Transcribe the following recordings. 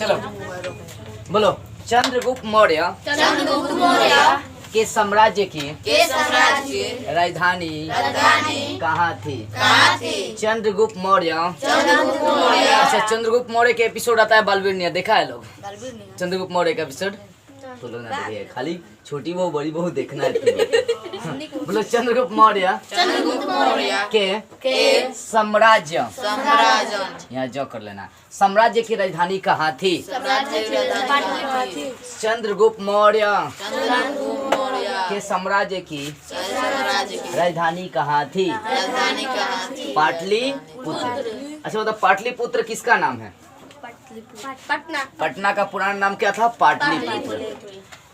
चलो बोलो। चंद्रगुप्त मौर्य के साम्राज्य की राजधानी कहाँ थी? चंद्रगुप्त मौर्य। अच्छा, चंद्रगुप्त मौर्य के एपिसोड आता है बालवीर, देखा है लोग? चंद्रगुप्त मौर्य का एपिसोड तो लोग ना देखे, खाली छोटी बहू बड़ी बहू देखना है। बोलो चंद्रगुप्त मौर्य के साम्राज्य, यहाँ जो कर लेना, साम्राज्य की राजधानी कहाँ थी? चंद्रगुप्त मौर्य के साम्राज्य की राजधानी कहाँ थी? पाटलिपुत्र। अच्छा मतलब पाटलिपुत्र किसका नाम है? पटना का पुराना नाम क्या था? पाटलिपुत्र।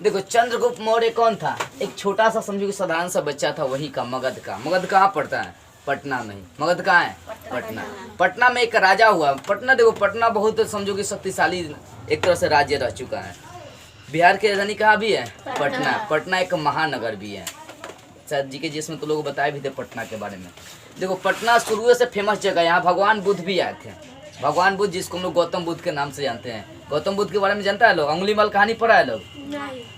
देखो चंद्रगुप्त मौर्य कौन था? एक छोटा सा समझो कि साधारण सा बच्चा था, वही का मगध का। मगध कहाँ पड़ता है? पटना में ही। मगध कहाँ है? पटना। पटना में एक राजा हुआ। पटना देखो, पटना बहुत समझो कि शक्तिशाली एक तरह से राज्य रह चुका है। बिहार की राजधानी कहाँ भी है? पटना। पटना एक महानगर भी है। शायद जी के जिसमें तो लोग बताए भी थे पटना के बारे में। देखो पटना शुरू से फेमस जगह, यहाँ भगवान बुद्ध भी आए थे। भगवान बुद्ध जिसको हम लोग गौतम बुद्ध के नाम से जानते हैं। गौतम बुद्ध के बारे में जानता है लोग? अंगुलीमाल कहानी पढ़ा है लोग?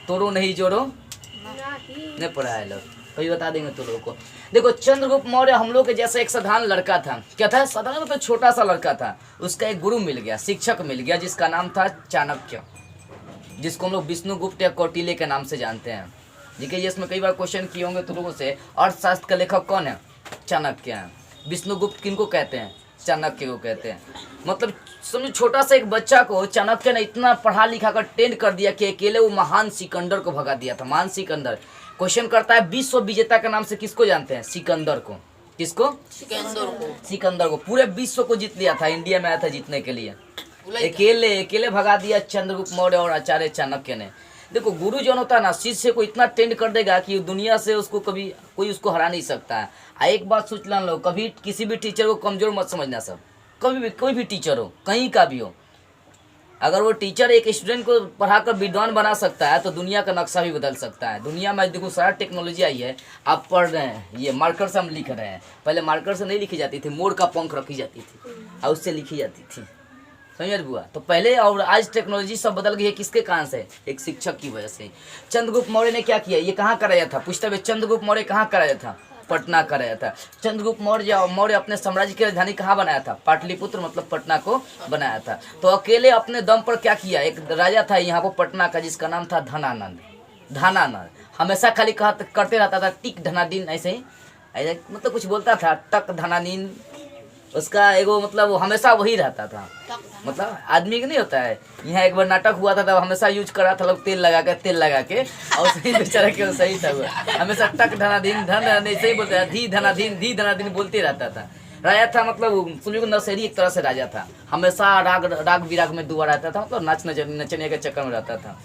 तोड़ो नहीं जोड़ो नहीं पढ़ा है लोग, कभी बता देंगे तो लोगों को। देखो चंद्रगुप्त मौर्य हम लोग के जैसा एक साधारण लड़का था। क्या था? साधारण मतलब छोटा सा लड़का था। उसका एक गुरु मिल गया, शिक्षक मिल गया, जिसका नाम था चाणक्य, जिसको हम लोग विष्णुगुप्त या कौटिल्य के नाम से जानते हैं। देखिए इसमें कई बार क्वेश्चन किए होंगे तो लोगों से, अर्थशास्त्र का लेखक कौन है? चाणक्य है। विष्णुगुप्त किनको कहते हैं? चाणक्य को कहते हैं। मतलब समझो छोटा सा एक बच्चा को चाणक्य ने इतना पढ़ा लिखा कर ट्रेंड कर दिया कि अकेले वो महान सिकंदर को भगा दिया था। महान सिकंदर क्वेश्चन करता है, विश्व विजेता के नाम से किसको जानते हैं? सिकंदर को। किसको? सिकंदर को। पूरे विश्व को जीत लिया था, इंडिया में आया था जीतने के लिए, अकेले भगा दिया चंद्रगुप्त मौर्य और आचार्य चाणक्य ने। देखो गुरु जो होता है ना, शिष्य को इतना ट्रेंड कर देगा कि दुनिया से उसको कभी कोई उसको हरा नहीं सकता है। एक बात सोच लो, कभी किसी भी टीचर को कमजोर मत समझना। सब कभी भी कोई भी टीचर हो, कहीं का भी हो, अगर वो टीचर एक स्टूडेंट को पढ़ाकर विद्वान बना सकता है तो दुनिया का नक्शा भी बदल सकता है। दुनिया में देखो सारा टेक्नोलॉजी आई है। आप पढ़ रहे हैं, ये मार्कर से हम लिख रहे हैं, पहले मार्कर से नहीं लिखी जाती थी, मोर का पंख रखी जाती थी और उससे लिखी जाती थी, समझ बुआ? तो पहले और आज टेक्नोलॉजी सब बदल गई है। किसके कारण से? एक शिक्षक की वजह से। चंद्रगुप्त मौर्य ने क्या किया? ये कहाँ कराया था? पूछता है चंद्रगुप्त मौर्य कहाँ कराया था? पटना कराया था। चंद्रगुप्त मौर्य अपने साम्राज्य की राजधानी कहाँ बनाया था? पाटलिपुत्र मतलब पटना को बनाया था। तो अकेले अपने दम पर क्या किया? एक राजा था यहाँ पर पटना का, जिसका नाम था धनानंद। हमेशा खाली करते रहता था टिक धनादीन, ऐसे ही मतलब कुछ बोलता था, टक धनादीन, उसका एगो मतलब वो हमेशा वही रहता था। मतलब आदमी के नहीं होता है, यहाँ एक बार नाटक हुआ था तब हमेशा यूज करा था लोग तेल लगा के और सही बेचारा के सही था वो, हमेशा टक धनाधीन धन सही बोलते हैं, धी धनाधीन बोलते रहता था। राजा था मतलब सुनिए नशेरी एक तरह से राजा था। हमेशा राग विराग में डूबा रहता था, मतलब नचने के चक्कर में रहता था।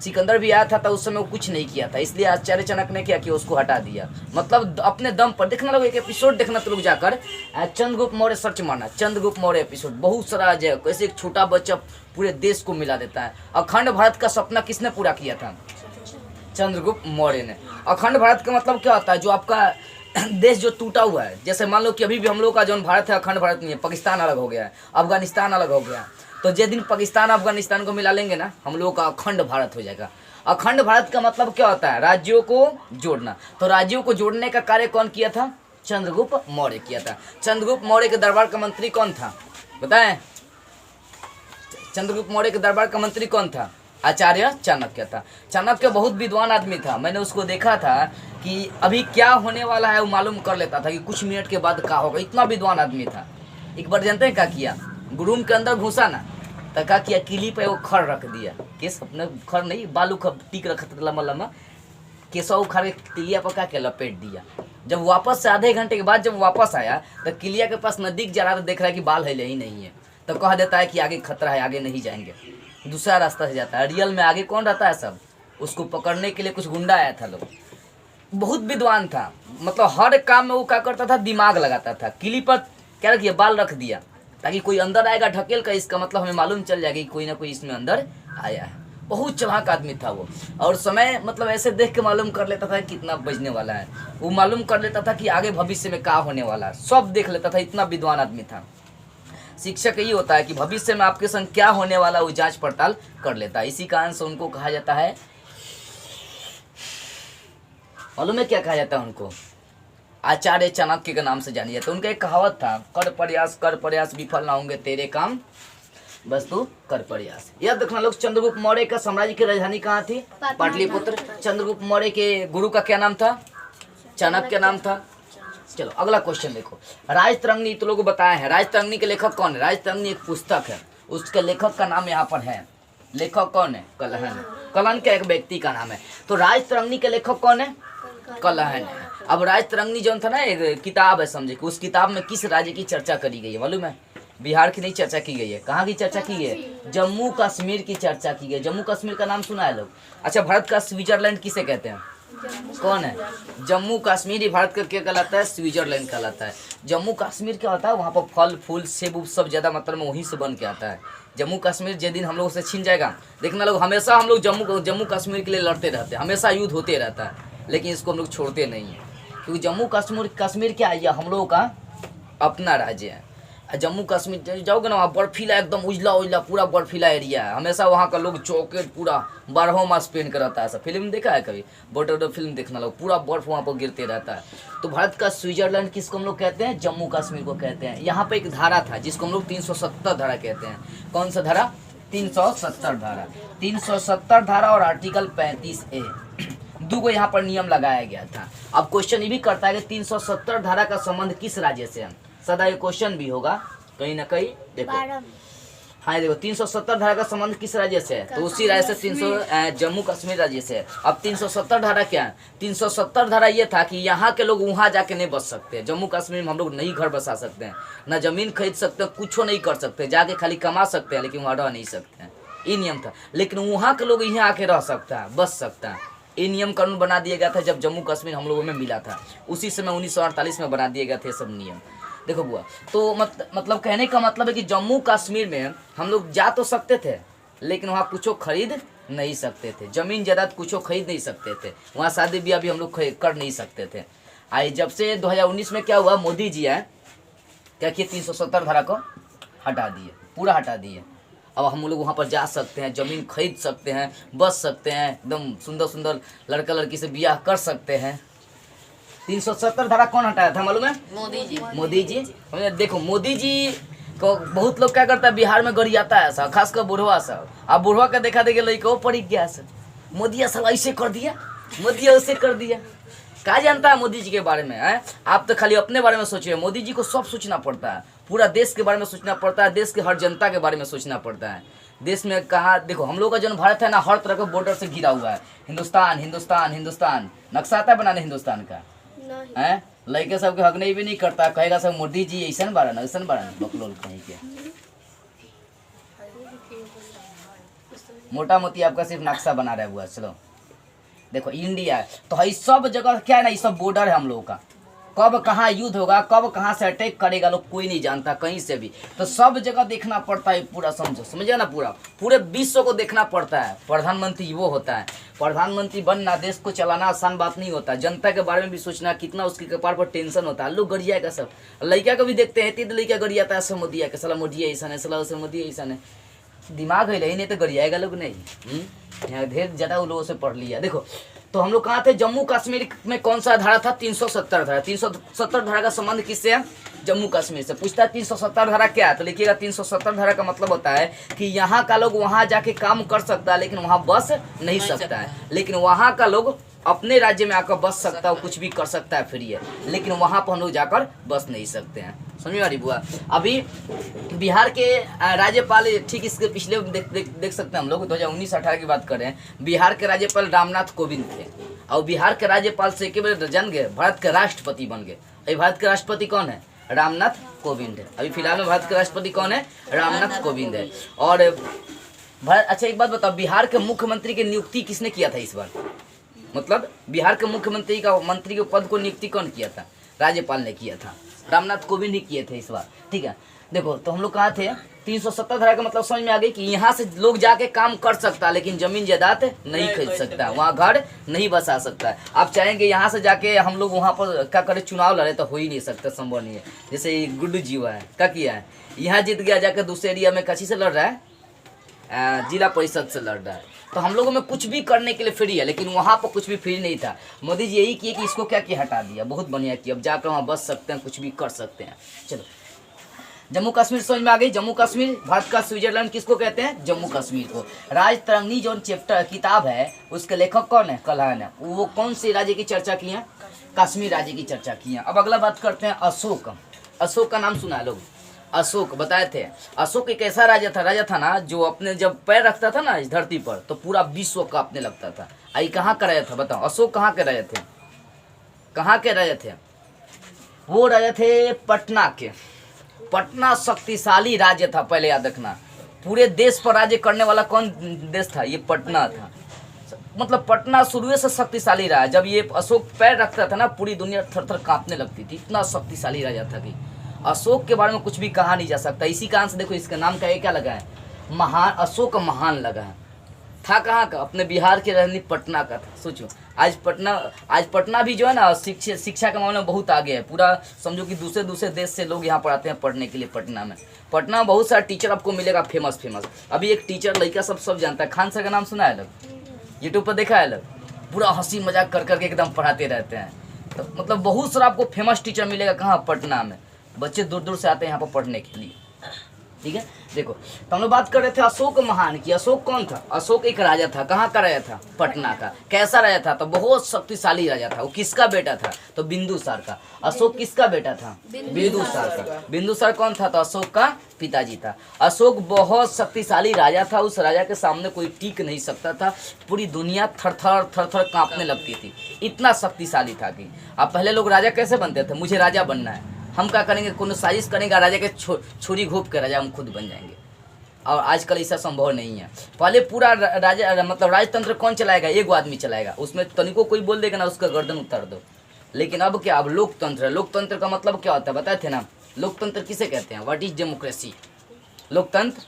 सिकंदर भी आया था तो उस समय वो कुछ नहीं किया था, इसलिए आचार्य चाणक्य ने क्या किया? उसको हटा दिया। मतलब अपने दम पर देखना लोग, एक एपिसोड देखना तो लोग जाकर चंद्रगुप्त मौर्य सर्च मारना, चंद्रगुप्त मौर्य एपिसोड, बहुत सारा है। कैसे एक छोटा बच्चा पूरे देश को मिला देता है। अखंड भारत का सपना किसने पूरा किया था? चंद्रगुप्त मौर्य ने। अखंड भारत का मतलब क्या होता है? जो आपका देश जो टूटा हुआ है, जैसे मान लो कि अभी भी हम लोग का जो भारत है अखंड भारत नहीं है, पाकिस्तान अलग हो गया है, अफगानिस्तान अलग हो गया। तो जिस दिन पाकिस्तान अफगानिस्तान को मिला लेंगे ना, हम लोगों का अखंड भारत हो जाएगा। अखंड भारत का मतलब क्या होता है? राज्यों को जोड़ना। तो राज्यों को जोड़ने का कार्य कौन किया था? चंद्रगुप्त मौर्य किया था। चंद्रगुप्त मौर्य के दरबार का मंत्री कौन था बताएं? चंद्रगुप्त मौर्य के दरबार का मंत्री कौन था? आचार्य चाणक्य था। चाणक्य बहुत विद्वान आदमी था। मैंने उसको देखा था कि अभी क्या होने वाला है वो मालूम कर लेता था कि कुछ मिनट के बाद क्या होगा। इतना विद्वान आदमी था। एक बार जानते हैं क्या किया? रूम के अंदर घुसा ना तो क्या किया? किली पे वो खड़ रख दिया। केस अपने खड़ नहीं, बालू का टीक रखा था लम्बा केसवा उखाड़ के किलिया पर क्या किया? लपेट दिया। जब वापस से आधे घंटे के बाद जब वापस आया तो किलिया के पास नजदीक जा रहा था, देख रहा है कि बाल हिले ही नहीं है, तो कह देता है कि आगे खतरा है, आगे नहीं जाएंगे, दूसरा रास्ता से जाता है। रियल में आगे कौन रहता है? सब उसको पकड़ने के लिए कुछ गुंडा आया था। लोग बहुत विद्वान था, मतलब हर काम में वो क्या करता था? दिमाग लगाता था। किली पर क्या रखिए? बाल रख दिया, ताकि कोई अंदर आएगा ढकेल का, इसका मतलब हमें मालूम चल जाएगा कि कोई ना कोई इसमें अंदर आया है। बहुत चालाक आदमी था वो, और समय मतलब ऐसे देख के मालूम कर लेता था कितना बजने वाला है। वो मालूम कर लेता था कि आगे भविष्य में क्या होने वाला है, सब देख लेता था। इतना विद्वान आदमी था। शिक्षक यही होता है कि भविष्य में आपके संग क्या होने वाला वो जांच पड़ताल कर लेता है। इसी कारण से उनको कहा जाता है, मालूम है क्या कहा जाता है उनको? आचार्य चाणक्य के नाम से जानी जाती है। उनका एक कहावत था, कर प्रयास विफल ना होंगे तेरे काम, बस तू कर प्रयास। यह देखना लोग, चंद्रगुप्त मौर्य का साम्राज्य की राजधानी कहाँ थी? पाटलिपुत्र। चंद्रगुप्त मौर्य के गुरु का क्या नाम था? चाणक्य नाम था। चलो अगला क्वेश्चन देखो, राजतरंगिणी तो लोग बताए हैं। राजतरंगिणी के लेखक कौन है? राजतरंगिणी एक पुस्तक है, उसके लेखक का नाम यहाँ पर है। लेखक कौन है? कलहन। कलहन का एक व्यक्ति का नाम है। तो राजतरंगिणी के लेखक कौन है? कलहन है। अब राजतरंगिणी जो था ना, एक किताब है समझे, कि उस किताब में किस राज्य की चर्चा करी गई है मालूम है? बिहार की नहीं चर्चा की गई है। कहाँ की चर्चा की है? जम्मू कश्मीर की चर्चा की गई। जम्मू कश्मीर का नाम सुना है लोग? अच्छा, भारत का स्विट्जरलैंड किसे कहते हैं? कौन है? जम्मू कश्मीर ही भारत का क्या कहलाता है? स्विट्जरलैंड कहलाता है। जम्मू कश्मीर क्या होता है? वहाँ पर फल फूल सेब उब सब ज्यादा मात्रा में वहीं से बन के आता है। जम्मू कश्मीर जिस दिन हम लोगों से छीन जाएगा, देखना लोग, हमेशा हम लोग जम्मू कश्मीर के लिए लड़ते रहते हैं, हमेशा युद्ध होते रहता है, लेकिन इसको हम लोग छोड़ते नहीं है, क्योंकि जम्मू कश्मीर क्या है? हम लोगों का अपना राज्य है। जम्मू कश्मीर जाओगे ना, वहाँ बर्फीला, एकदम उजला पूरा बर्फीला एरिया है। हमेशा वहाँ का लोग जॉकेट पूरा 12 मास पहन कर रहता है। ऐसा फिल्म देखा है कभी? बॉर्डर फिल्म देखना लोग, पूरा बर्फ वहाँ पर गिरते रहता है। तो भारत का स्विट्जरलैंड किसको हम लोग कहते हैं? जम्मू कश्मीर को कहते हैं। यहाँ पे एक धारा था जिसको हम लोग 370 धारा कहते हैं। कौन सा धारा? 370 धारा। 370 धारा और आर्टिकल 35A, दो यहाँ पर नियम लगाया गया था। अब क्वेश्चन ये भी करता है कि 370 धारा का संबंध किस राज्य से है? सदा ये क्वेश्चन भी होगा कहीं ना कहीं। देखो, हाँ देखो, 370 धारा का संबंध किस राज्य से है? तो उसी राज्य से जम्मू कश्मीर राज्य से है। अब 370 धारा क्या है? 370 धारा ये था कि यहाँ के लोग वहाँ जाके नहीं बस सकते। जम्मू कश्मीर में हम लोग नहीं घर बसा सकते हैं, ना जमीन खरीद सकते हैं, कुछ नहीं कर सकते, जाके खाली कमा सकते हैं, लेकिन वहाँ रह नहीं सकते हैं। ये नियम था। लेकिन वहाँ के लोग यहाँ आके रह सकता है, बस सकता है। ये नियम कानून बना दिया गया था जब जम्मू कश्मीर हम लोगों में मिला था, उसी समय 1948 में बना दिए गए थे सब नियम। देखो बुआ, तो मतलब कहने का मतलब है कि जम्मू कश्मीर में हम लोग जा तो सकते थे, लेकिन वहाँ कुछ खरीद नहीं सकते थे। जमीन जायदाद कुछ खरीद नहीं सकते थे। वहाँ शादी ब्याह भी हम लोग कर नहीं सकते थे। आई जब से 2019 में क्या हुआ, मोदी जी है क्या किए, 370 धारा को हटा दिए, पूरा हटा दिए। अब हम लोग वहाँ पर जा सकते हैं, ज़मीन खरीद सकते हैं, बस सकते हैं, एकदम सुंदर सुंदर लड़का लड़की से ब्याह कर सकते हैं। 370 धारा कौन हटाया था मालूम है? मोदी जी। मोदी जी। देखो, मोदी जी को बहुत लोग क्या करता है, बिहार में गरियाता है ऐसा, खासकर बुढ़वा सब। अब बुढ़वा का देखा देखे लड़का पड़ गया सब, मोदी सब ऐसे कर दिया, मोदी ऐसे कर दिया। क्या जानता है मोदी जी के बारे में? है आप तो खाली अपने बारे में सोचिए। मोदी जी को सब सोचना पड़ता है, पूरा देश के बारे में सोचना पड़ता है, देश के हर जनता के बारे में सोचना पड़ता है। देश में कहाँ देखो, हम लोग का जो भारत है ना, हर तरह का बॉर्डर से घिरा हुआ है। हिंदुस्तान हिंदुस्तान हिंदुस्तान, नक्शा आता है बनाने हिंदुस्तान का? है लड़के सबके हक नहीं भी नहीं करता, कहेगा सब मोदी जी ऐसा बारन ऐसा बारन बकलोल कहीं के। मोटा मोटी आपका सिर्फ नक्शा बना रहा हुआ। चलो देखो, इंडिया है तो ये सब जगह क्या है ना, ये सब बॉर्डर है हम लोगों का। कब कहाँ युद्ध होगा, कब कहाँ से अटैक करेगा लोग कोई नहीं जानता, कहीं से भी। तो सब जगह देखना पड़ता है पूरा, समझे ना, पूरे विश्व को देखना पड़ता है। प्रधानमंत्री वो होता है। प्रधानमंत्री बनना, देश को चलाना आसान बात नहीं होता। जनता के बारे में भी सोचना, कितना उसके कपार पर टेंशन होता है। लोग गरियाएगा सब, लड़का को भी देखते हैं, तीन लड़का गरियाता है, मोदी के सला मोदी ऐसा है, सला मोदी ऐसा है। दिमाग है नहीं तो गरियाएगा लोग नहीं। यहाँ ढेर ज़्यादा उन लोगों से पढ़ लिया। देखो तो हम लोग कहाँ थे, जम्मू कश्मीर में कौन सा धारा था? 370 धारा। 370 धारा का संबंध किससे है? जम्मू कश्मीर से। पूछता है 370 धारा क्या है, तो लिखिएगा 370 धारा का मतलब होता है कि यहाँ का लोग वहाँ जाके काम कर सकता है, लेकिन वहाँ बस नहीं सकता है। लेकिन वहाँ का लोग अपने राज्य में आकर बस सकता है, कुछ भी कर सकता है, फ्री है। लेकिन वहाँ पर हम लोग जाकर बस नहीं सकते हैं। समझ में आ रही बुआ? अभी बिहार के राज्यपाल, ठीक इसके पिछले देख सकते हैं हम लोग, 2019-18 की बात कर रहे हैं। बिहार के राज्यपाल रामनाथ कोविंद थे, और बिहार के राज्यपाल से के बार जान गए, भारत के राष्ट्रपति बन गए। अभी भारत के राष्ट्रपति कौन है? रामनाथ कोविंद है। अभी फिलहाल में भारत के राष्ट्रपति कौन है? रामनाथ कोविंद है। और भारत, अच्छा एक बात बताओ, बिहार के मुख्यमंत्री की नियुक्ति किसने किया था इस बार? मतलब बिहार के मुख्यमंत्री का, मंत्री के पद को नियुक्ति कौन किया था? राज्यपाल ने किया था, रामनाथ कोविंद ही किए थे इस बार। ठीक है, देखो तो हम लोग कहाँ थे, 370 धारा का मतलब समझ में आ गई कि यहाँ से लोग जाके काम कर सकता है लेकिन जमीन जायदाद नहीं खरीद सकता, वहाँ घर नहीं बसा सकता है। आप चाहेंगे यहाँ से जाके हम लोग वहाँ पर क्या करें, चुनाव लड़े, तो हो ही नहीं सकता, संभव नहीं है। जैसे ये गुड्डू जी हुआ है, क्या किया है, यहाँ जीत गया, जाकर दूसरे एरिया में कची से लड़ रहा है, जिला परिषद से लड़ रहा है। तो हम लोगों में कुछ भी करने के लिए फ्री है, लेकिन वहाँ पर कुछ भी फ्री नहीं था। मोदी जी यही किए कि इसको क्या किया, हटा दिया, बहुत बढ़िया किया। अब जाकर वहाँ बस सकते हैं, कुछ भी कर सकते हैं। चलो, जम्मू कश्मीर समझ में आ गई। जम्मू कश्मीर भारत का स्विट्जरलैंड किसको कहते हैं, जम्मू कश्मीर को। राज तरंगिणी जो चैप्टर किताब है उसके लेखक कौन है, कल्हण है। वो कौन से राज्य की चर्चा की है, कश्मीर राज्य की चर्चा की है। अब अगला बात करते हैं अशोक। अशोक का नाम सुना है लोग, अशोक बताए थे। अशोक एक ऐसा राजा था ना, जो अपने जब पैर रखता था ना इस धरती पर तो पूरा विश्व कांपने लगता था। आई कहाँ का राजा था बताओ, अशोक कहाँ के राजा थे, कहाँ के राजा थे, वो राजा थे पटना के। पटना शक्तिशाली राज्य था, पहले याद रखना। पूरे देश पर राज्य करने वाला कौन देश था, ये पटना था। मतलब पटना शुरू से शक्तिशाली रहा। जब ये अशोक पैर रखता था ना, पूरी दुनिया थर थर कांपने लगती थी, इतना शक्तिशाली राजा था कि अशोक के बारे में कुछ भी कहा नहीं जा सकता। इसी कारण से देखो इसका नाम क्या लगा है, महान, अशोक महान लगा है। था कहाँ का, अपने बिहार के रहने पटना का था। सोचो आज पटना भी जो है ना शिक्षा के मामले में बहुत आगे है। पूरा समझो कि दूसरे देश से लोग यहाँ पर आते हैं पढ़ने के लिए। पटना में बहुत सारा टीचर आपको मिलेगा, फेमस। अभी एक टीचर लड़का सब जानता है, खान सर का नाम सुना है लोग, यूट्यूब पर देखा है लोग, पूरा हंसी मजाक कर करके एकदम पढ़ाते रहते हैं। तो मतलब बहुत सारा आपको फेमस टीचर मिलेगा कहाँ, पटना में। बच्चे दूर दूर से आते हैं यहाँ पर पढ़ने के लिए, ठीक है। देखो तो हम लोग बात कर रहे थे अशोक महान की। अशोक कौन था, अशोक एक राजा था। कहाँ का राजा था, पटना का। कैसा राजा था, तो बहुत शक्तिशाली राजा था। वो किसका बेटा था, तो बिंदुसार का। अशोक किसका बेटा था, बिंदुसार का। बिंदुसार कौन था, तो अशोक का पिताजी था। अशोक बहुत शक्तिशाली राजा था। उस राजा के सामने कोई टिक नहीं सकता था। पूरी दुनिया थर थर कांपने लगती थी, इतना शक्तिशाली था कि अब पहले लोग राजा कैसे बनते थे, मुझे राजा बनना है, हम क्या करेंगे, कोनो साजिश करेंगे, राजा के छुरी घोंप के राजा हम खुद बन जाएंगे। और आजकल ऐसा संभव नहीं है। पहले पूरा राजा मतलब राजतंत्र कौन चलाएगा, एक आदमी चलाएगा। उसमें तनिको कोई बोल देगा ना, उसका गर्दन उतार दो। लेकिन अब क्या, अब लोकतंत्र। लोकतंत्र का मतलब क्या होता है बताए थे ना, लोकतंत्र किसे कहते हैं, व्हाट इज डेमोक्रेसी। लोकतंत्र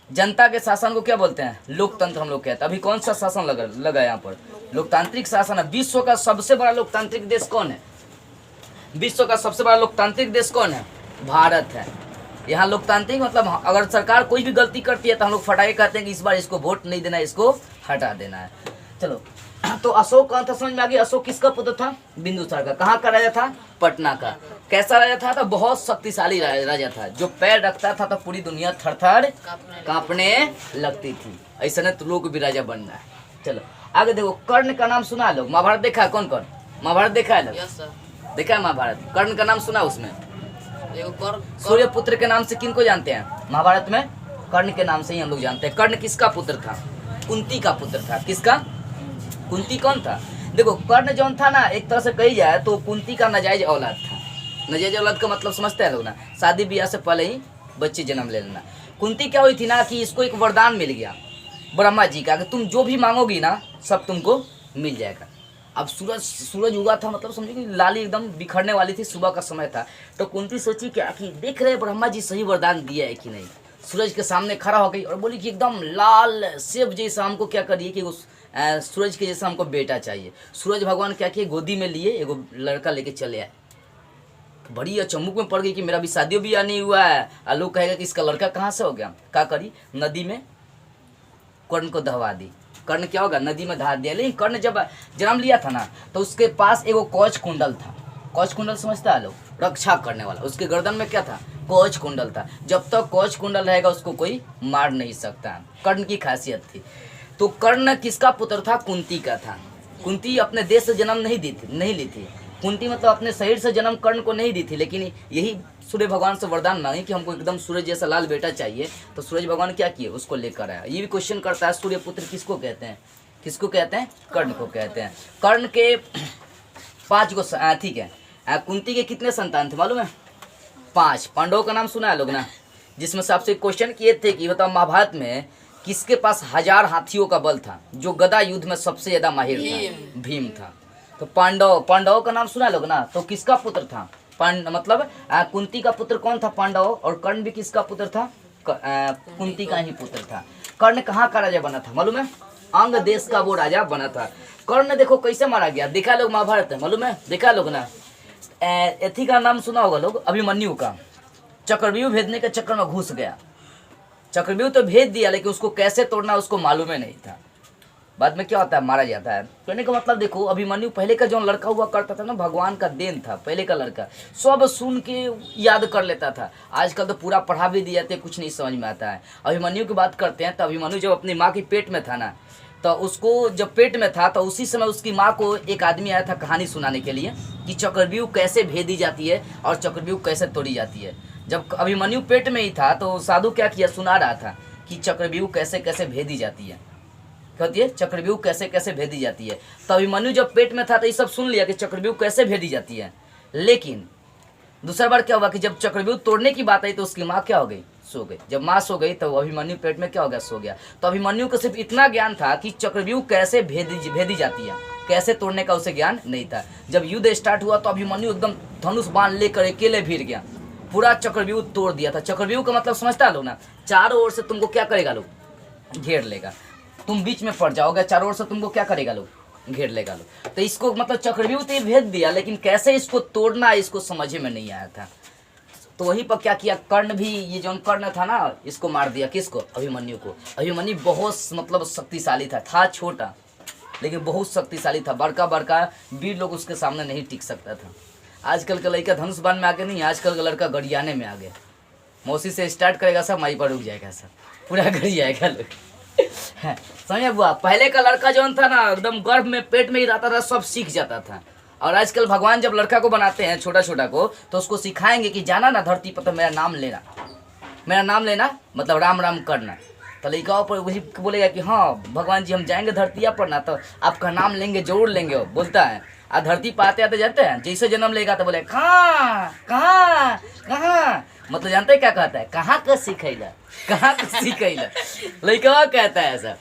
जनता के शासन को क्या बोलते हैं, लोकतंत्र हम लोग कहते हैं। अभी कौन सा शासन लगा यहाँ पर, लोकतांत्रिक शासन है। विश्व का सबसे बड़ा लोकतांत्रिक देश कौन है, विश्व का सबसे बड़ा लोकतांत्रिक देश कौन है, भारत है। यहाँ लोकतांत्रिक मतलब अगर सरकार कोई भी गलती करती है तो हम लोग फटाके कहते हैं कि इस बार इसको वोट नहीं देना है, इसको हटा देना है। चलो तो अशोक कौन था समझ में आ गया। अशोक किसका पुत्र था, बिंदुसार का। कहाँ का राजा था, पटना का। कैसा राजा था, तो बहुत शक्तिशाली राजा था। जो पैर रखता था तो पूरी दुनिया थर थर कांपने लगती थी। ऐसा नहीं तो लोग भी राजा बनना है। चलो आगे देखो, कर्ण का नाम सुना लोग, महाभारत देखा है, कौन कौन महाभारत देखा है लोग, देखा है महाभारत। कर्ण का नाम सुना, उसमें सूर्यपुत्र के नाम से किनको जानते हैं महाभारत में, कर्ण के नाम से ही हम लोग जानते हैं। कर्ण किसका पुत्र था, कुंती का पुत्र था। किसका, कुंती कौन था। देखो कर्ण जौन था ना, एक तरह से कही जाए तो कुंती का नाजायज औलाद था। नाजायज औलाद का मतलब समझते हैं लोग ना, शादी ब्याह से पहले ही बच्चे जन्म ले लेना। कुंती क्या हुई थी ना कि इसको एक वरदान मिल गया ब्रह्मा जी का, कि तुम जो भी मांगोगी ना सब तुमको मिल जाएगा। अब सूरज उगा था, मतलब समझिए कि लाली एकदम बिखरने वाली थी, सुबह का समय था। तो कुंती सोची क्या कि देख रहे ब्रह्मा जी सही वरदान दिया है कि नहीं। सूरज के सामने खड़ा हो गई और बोली कि एकदम लाल सेब जैसा हमको क्या करिए कि उस सूरज के जैसा हमको बेटा चाहिए। सूरज भगवान क्या किए, गोदी में लिए एगो लड़का लेके चले आए। बड़ी अचंभुक में पड़ गई कि मेरा भी शादी भी नहीं हुआ है, और लोग कहेगा कि इसका लड़का कहाँ से हो गया। क्या करी, नदी में कर्ण को दहवा दी। कर्ण क्या होगा, नदी में धार दिया। लेकिन कर्ण जब जन्म लिया था ना तो उसके पास एगो कवच कुंडल था। कवच कुंडल समझता है लोग, रक्षा करने वाला। उसके गर्दन में क्या था, कवच कुंडल था। जब तक कवच कुंडल रहेगा उसको कोई मार नहीं सकता। कर्ण की खासियत थी। तो कर्ण किसका पुत्र था, कुंती का था। कुंती अपने देश से जन्म नहीं ली थी। कुंती मतलब अपने शरीर से जन्म कर्ण को नहीं दी थी, लेकिन यही सूर्य भगवान से वरदान मांगी कि हमको एकदम सूरज जैसा लाल बेटा चाहिए। तो सूरज भगवान क्या किए, उसको लेकर आया। ये भी क्वेश्चन करता है, सूर्य पुत्र किसको कहते हैं, किसको कहते हैं, कर्ण को कहते हैं। कर्ण के 5 गो ठीक है। कुंती के कितने संतान थे मालूम है, 5। पांडवों का नाम सुना है लोग ना, जिसमें से आपसे क्वेश्चन किए थे कि बताओ महाभारत में किसके पास 1000 हाथियों का बल था, जो गदा युद्ध में सबसे ज्यादा माहिर था, भीम था। तो पांडवों का नाम सुना लोग ना, तो किसका पुत्र था, पांड मतलब कुंती का पुत्र कौन था? पांडव। और कर्ण भी किसका पुत्र था? कुंती का ही पुत्र था। कर्ण कहाँ का राजा बना था मालूम है? अंग देश का वो राजा बना था। कर्ण देखो कैसे मारा गया, देखा लोग महाभारत है मालूम है? देखा लोग ना? एथी का नाम सुना होगा लोग, अभिमन्यु का। चक्रव्यूह भेदने के चक्कर में घुस गया। चक्रव्यूह तो भेज दिया लेकिन उसको कैसे तोड़ना उसको मालूम ही नहीं था। बाद में क्या होता है? मारा जाता है। कहने का मतलब देखो, अभिमन्यु पहले का जो लड़का हुआ करता था ना, भगवान का देन था। पहले का लड़का सब सुन के याद कर लेता था। आजकल तो पूरा पढ़ा भी दिया जाते, कुछ नहीं समझ में आता है। अभिमन्यु की बात करते हैं तो अभिमन्यु जब अपनी माँ की पेट में था ना, तो उसको जब पेट में था तो उसी समय उसकी माँ को एक आदमी आया था कहानी सुनाने के लिए कि चक्रव्यूह कैसे भेदी जाती है और चक्रव्यूह कैसे तोड़ी जाती है। जब अभिमन्यु पेट में ही था तो साधु क्या किया, सुना रहा था कि चक्रव्यूह कैसे कैसे भेदी जाती है। कहती है चक्रव्यूह कैसे कैसे भेदी जाती है। तो अभिमन्यु जब पेट में था तो ये सब सुन लिया कि चक्रव्यूह कैसे भेदी जाती है। लेकिन दूसरा बार क्या हुआ कि जब चक्रव्यूह तोड़ने की बात आई तो उसकी माँ क्या हो गई? सो गई। जब माँ सो गई तो अभिमन्यु पेट में क्या हो गया? सो गया। तो अभिमन्यु को सिर्फ इतना ज्ञान था कि चक्रव्यूह कैसे भेदी जाती है, कैसे तोड़ने का उसे ज्ञान नहीं था। जब युद्ध स्टार्ट हुआ तो अभिमन्यु एकदम धनुष बाण लेकर अकेले भिड़ गया, पूरा चक्रव्यूह तोड़ दिया था। चक्रव्यूह का मतलब समझता लो ना, चारों ओर से तुमको क्या करेगा लोग? घेर लेगा। तुम बीच में पड़ जाओगे, चारों ओर से तुमको क्या करेगा लोग? घेर लेगा लोग। तो इसको मतलब चक्रव्यूह तो भेद दिया लेकिन कैसे इसको तोड़ना इसको समझ में नहीं आया था। तो वहीं पर क्या किया, कर्ण भी, ये जो कर्ण था ना, इसको मार दिया। किसको? अभिमन्यु को। अभिमन्यु बहुत मतलब शक्तिशाली था छोटा लेकिन बहुत शक्तिशाली था। बड़का बड़का वीर लोग उसके सामने नहीं टिक सकता था। आजकल का लड़का धनुष बाण में आगे नहीं, आजकल का लड़का गड़ियाने में आ गया। मौसी से स्टार्ट करेगा सब, माई पर रुक जाएगा सब, पूरा गड़ियाएगा लोग। समझे बुआ? पहले का लड़का जो था ना, एकदम गर्भ में पेट में ही रहता था, सब सीख जाता था। और आजकल भगवान जब लड़का को बनाते हैं छोटा छोटा को, तो उसको सिखाएंगे कि जाना ना धरती पर तो मेरा नाम लेना, मेरा नाम लेना मतलब राम राम करना। तो लड़का पर वही बोलेगा कि हाँ भगवान जी हम जाएंगे धरती पर ना, तो आपका नाम लेंगे, जरूर लेंगे। वो बोलता है। आ धरती पर आते आते जानते हैं, जैसे जन्म लेगा तो बोले कहाँ कहाँ कहाँ, मतलब जानते हैं क्या कहता है? कहाँ का सिखैला, कहाँ का सिखैला। लड़का कहता है ऐसा।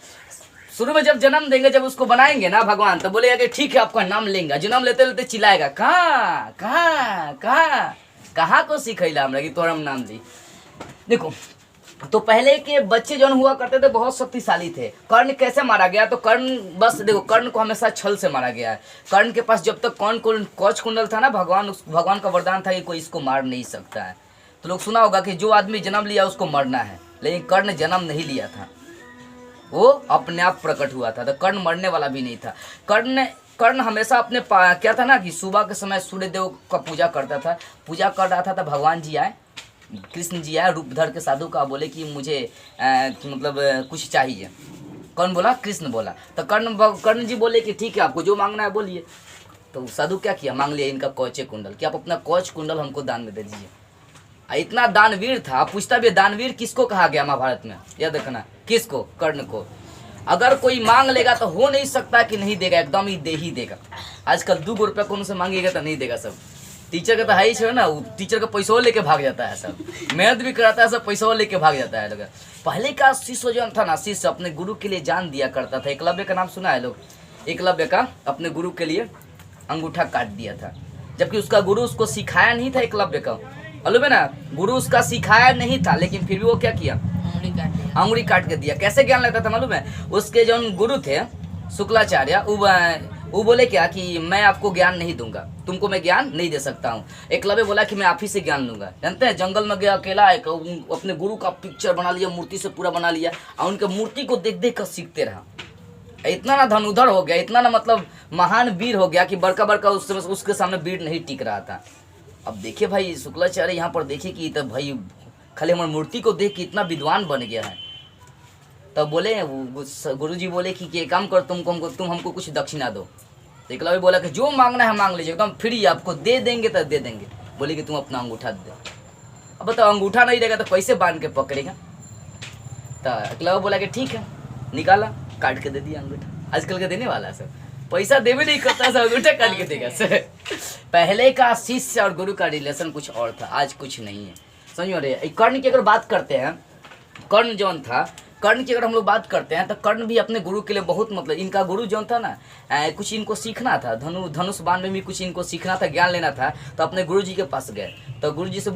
शुरू में जब जन्म देंगे, जब उसको बनाएंगे ना भगवान, तो बोलेगा कि ठीक है आपका नाम लेंगे। जन्म लेते लेते चिल्लाएगा कहाँ कहाँ कहाँ, कहाँ को सिखैला हमरा कि तोरा नाम ली। देखो, तो पहले के बच्चे जो हुआ करते थे बहुत शक्तिशाली थे। कर्ण कैसे मारा गया? तो कर्ण, बस देखो, कर्ण को हमेशा छल से मारा गया है। कर्ण के पास जब तक कवच कुंडल था ना, भगवान का वरदान था कि कोई इसको मार नहीं सकता है। तो लोग सुना होगा कि जो आदमी जन्म लिया उसको मरना है, लेकिन कर्ण जन्म नहीं लिया था, वो अपने आप प्रकट हुआ था। तो कर्ण मरने वाला भी नहीं था। कर्ण हमेशा अपने क्या था ना कि सुबह के समय सूर्य देव का पूजा करता था। पूजा कर रहा था तो भगवान जी आए, कृष्ण जी आए रूप धर के साधु का, बोले कि मुझे मतलब कुछ चाहिए। कौन बोला? कृष्ण बोला। तो कर्ण जी बोले कि ठीक है आपको जो मांगना है बोलिए। तो साधु क्या किया, मांग लिया इनका कवच कुंडल कि आप अपना कवच कुंडल हमको दान में दे दीजिए। इतना दानवीर था। पूछता भी दानवीर किसको कहा गया महाभारत में? यह देखना, किसको? कर्ण को। अगर कोई मांग लेगा तो हो नहीं सकता कि नहीं देगा, एकदम ही दे ही देगा। आजकल 2 रुपया कौन से मांगेगा तो नहीं देगा सब। टीचर का तो है ही ना, टीचर का पैसा लेके भाग जाता है सब, मेहनत भी कराता है सब, पैसा लेके भाग जाता है लोग। पहले का शिष्य जो था ना, शिष्य अपने गुरु के लिए जान दिया करता था। एकलव्य का नाम सुना है लोग? एकलव्य का अपने गुरु के लिए अंगूठा काट दिया था, जबकि उसका गुरु उसको सिखाया नहीं था। एकलव्य का मालूम है ना, गुरु उसका सिखाया नहीं था, लेकिन फिर भी वो क्या किया, अंगुली काट के दिया। कैसे ज्ञान लेता था मालूम है? उसके जो गुरु थे शुक्लाचार्य, वो बोले क्या कि मैं आपको ज्ञान नहीं दूंगा, तुमको मैं ज्ञान नहीं दे सकता हूँ। एकलव्य बोला कि मैं आप ही से ज्ञान लूंगा। जानते हैं, जंगल में गया अकेला, अपने गुरु का पिक्चर बना लिया, मूर्ति से पूरा बना लिया, और उनके मूर्ति को देख देख कर सीखते रहा। इतना ना धनुधर हो गया, इतना ना मतलब महान वीर हो गया कि बड़का बड़का उसके सामने वीर नहीं टिक रहा था। अब देखिए भाई शुक्लाचार्य यहाँ पर देखिए कि तब भाई खाली हमारी मूर्ति को देख के इतना विद्वान बन गया है। तब बोले गुरुजी बोले कि ये काम कर, तुम हमको कुछ दक्षिणा दो। तो एकलव्य बोला कि जो मांगना है मांग लीजिए, एकदम फ्री, आपको दे देंगे तो दे देंगे। बोले कि तुम अपना अंगूठा दे। अब बताओ, अंगूठा नहीं देगा तो कैसे बांध के पकड़ेगा? तो एकलव्य बोला कि ठीक है, निकाला, काट के दे दिया अंगूठा। आजकल का देने वाला सब पैसा देवे नहीं करता, सब अंगूठा काट के देगा सर। पहले का शिष्य और गुरु का रिलेशन कुछ और था, आज कुछ नहीं है। समझो रे। कर्ण की अगर बात करते हैं, कर्ण जौन था, कर्ण की अगर हम लोग बात करते हैं तो कर्ण भी अपने गुरु के लिए बहुत मतलब इनका गुरु जो था ना कुछ इनको सीखना था, धनुष बाण में भी कुछ इनको सीखना था, ज्ञान लेना था। तो अपने गुरु जी के पास गए तो गुरु जी से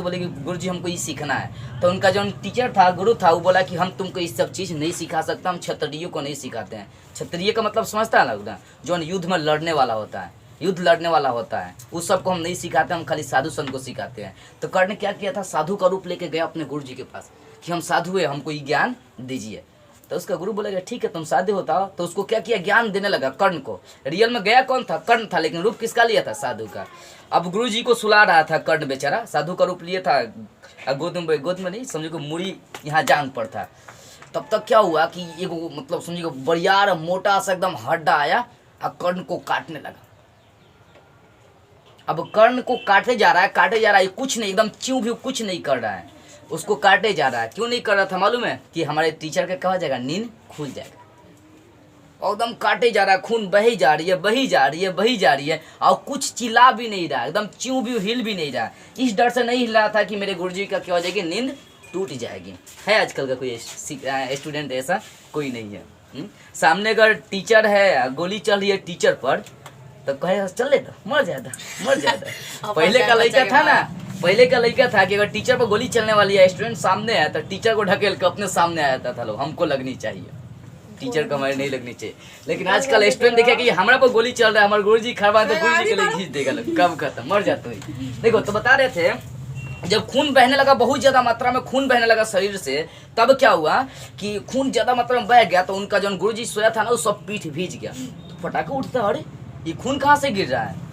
बोले कि गुरु जी हमको ये सीखना है। तो उनका जो टीचर था, गुरु था, वो बोला कि हम तुमको ये सब चीज़ नहीं सिखा सकता, हम क्षत्रियों को नहीं सिखाते हैं। क्षत्रिय का मतलब समझता है ना, जो युद्ध में लड़ने वाला होता है, युद्ध लड़ने वाला होता है, उस सबको हम नहीं सिखाते, हम खाली साधु संत को सिखाते हैं। तो कर्ण ने क्या किया था, साधु का रूप लेके गया अपने गुरु जी के पास कि हम साधु है, हमको ये ज्ञान दीजिए। तो उसका गुरु बोलेगा ठीक है तुम साधु होता हो। तो उसको क्या किया, ज्ञान देने लगा कर्ण को। रियल में गया कौन था, कर्ण था, लेकिन रूप किसका लिया था, साधु का। अब गुरु जी को सुला रहा था कर्ण बेचारा, साधु का रूप लिया था, गोद में नहीं, समझो को मुड़ी यहाँ जांग पर था। तब तक क्या हुआ कि एगो मतलब समझो बरियार मोटा सा एकदम हड्डा आया और कर्ण को काटने लगा। अब कर्ण को काटे जा रहा है, कुछ नहीं, एकदम च्यों भी कुछ नहीं कर रहा है, उसको काटे जा रहा है। क्यों नहीं कर रहा था मालूम है, कि हमारे टीचर का कहा जाएगा नींद खुल जाएगा। एकदम काटे जा रहा है, खून बही जा रही है और कुछ चिल्ला भी नहीं रहा है, एकदम च्यों भी हिल भी नहीं रहा है। इस डर से नहीं हिल रहा था कि मेरे गुरुजी का क्या हो जाएगी, नींद टूट जाएगी। है आजकल का कोई स्टूडेंट ऐसा कोई नहीं है। सामने अगर टीचर है, गोली चल रही है टीचर पर, तो कहे चल ले, मर जाता। पहले का लड़का था कि अगर टीचर पर गोली चलने वाली है, स्टूडेंट सामने है तो टीचर को ढकेल कर अपने सामने आ जाता था, लोग हमको लगनी चाहिए, टीचर को हमारे नहीं लगनी चाहिए। लेकिन आजकल स्टूडेंट देखे कि हमारा पर गोली चल रहा है, हमारे गुरुजी खड़ा है तो गुरुजी के लिए खींच देगा, लोग कब खत्म, मर जाते हुए। देखो तो बता रहे थे, जब खून बहने लगा, बहुत ज्यादा मात्रा में खून बहने लगा शरीर से, तब क्या हुआ कि खून ज्यादा मात्रा में बह गया तो उनका जो गुरुजी सोया था ना, वो सब पीठ भीज गया। तो फटाके उठता, अरे ये खून कहाँ से गिर रहा है।